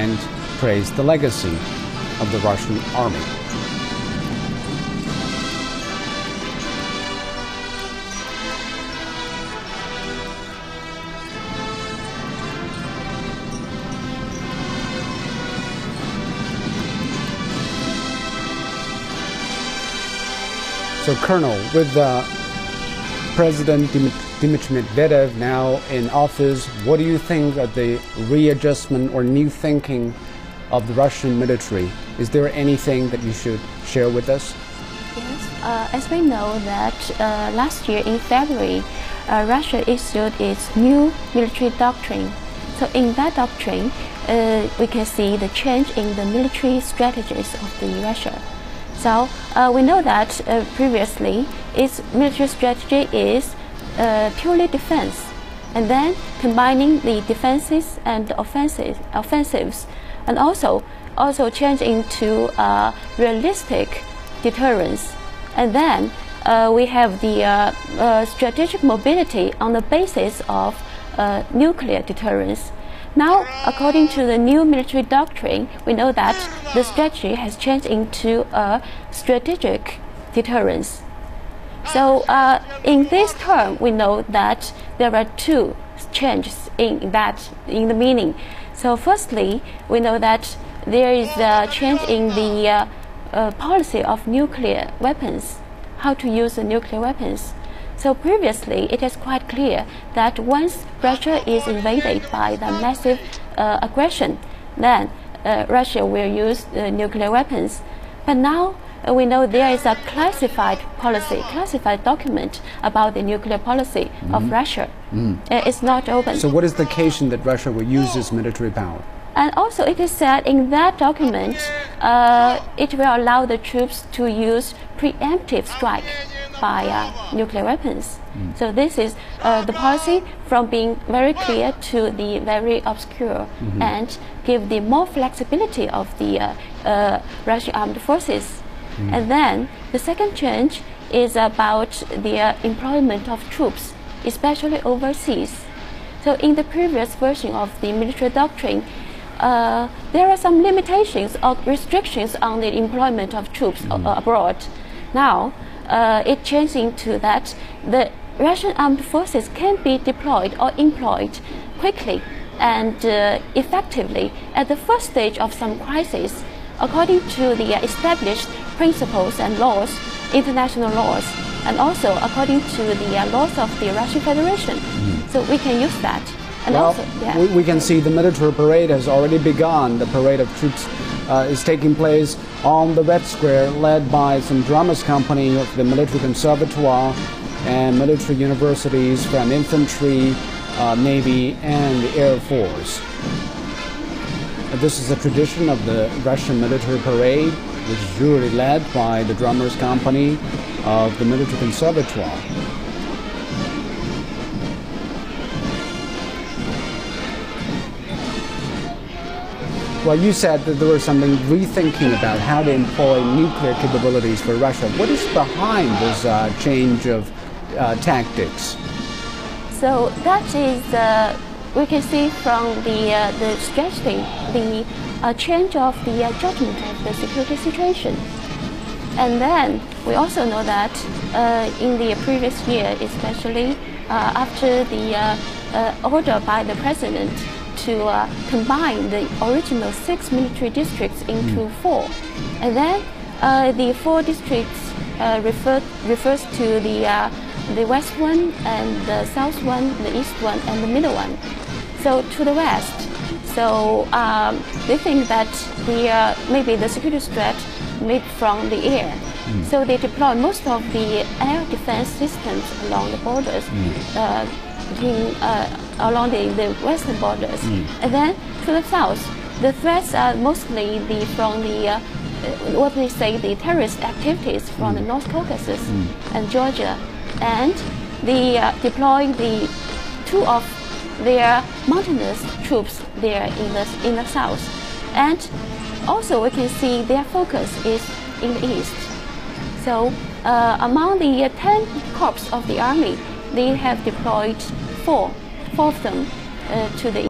and praised the legacy of the Russian army. So, Colonel, with President Dmitry Medvedev now in office, what do you think of the readjustment or new thinking of the Russian military? Is there anything that you should share with us? Yes, as we know that last year in February, Russia issued its new military doctrine. So in that doctrine, we can see the change in the military strategies of the Russia. So we know that previously its military strategy is purely defense, and then combining the defenses and offensives, and also change into realistic deterrence. And then we have the strategic mobility on the basis of nuclear deterrence. Now, according to the new military doctrine, we know that the strategy has changed into a strategic deterrence. So in this term, we know that there are two changes in the meaning. So firstly, we know that there is a change in the policy of nuclear weapons, how to use the nuclear weapons. So previously, it is quite clear that once Russia is invaded by the massive aggression, then Russia will use nuclear weapons. But now we know there is a classified document about the nuclear policy of Russia. It's not open. So what is the occasion that Russia will use its military power? And also it is said in that document, it will allow the troops to use preemptive strike by nuclear weapons. So this is the policy from being very clear to the very obscure, and give the more flexibility of the Russian armed forces. And then the second change is about the employment of troops, especially overseas. So in the previous version of the military doctrine, there are some limitations or restrictions on the employment of troops abroad. Now, it changed into that the Russian armed forces can be deployed or employed quickly and effectively at the first stage of some crisis, according to the established principles and laws, international laws, and also according to the laws of the Russian Federation. So we can use that. And well, also, we can see the military parade has already begun. The parade of troops is taking place on the Red Square, led by some drummers company of the military conservatoire and military universities from infantry, navy, and the Air Force. This is a tradition of the Russian military parade, which is usually led by the drummers company of the military conservatoire. Well, you said that there was something rethinking about how to employ nuclear capabilities for Russia. What is behind this change of tactics? So that is, we can see from the strategy, the change of the judgment of the security situation. And then we also know that in the previous year, especially after the order by the president to combine the original 6 military districts into 4. And then the 4 districts refers to the west one and the south one, the east one, and the middle one. So to the west. So they think that maybe the security threat made from the air. So they deploy most of the air defense systems along the borders, along the western borders. And then to the south, the threats are mostly from the what they say the terrorist activities from the North Caucasus and Georgia, and they deploy the 2 of their mountainous troops there in the south. And also we can see their focus is in the east. So among the 10 corps of the army, they have deployed 4 of them to the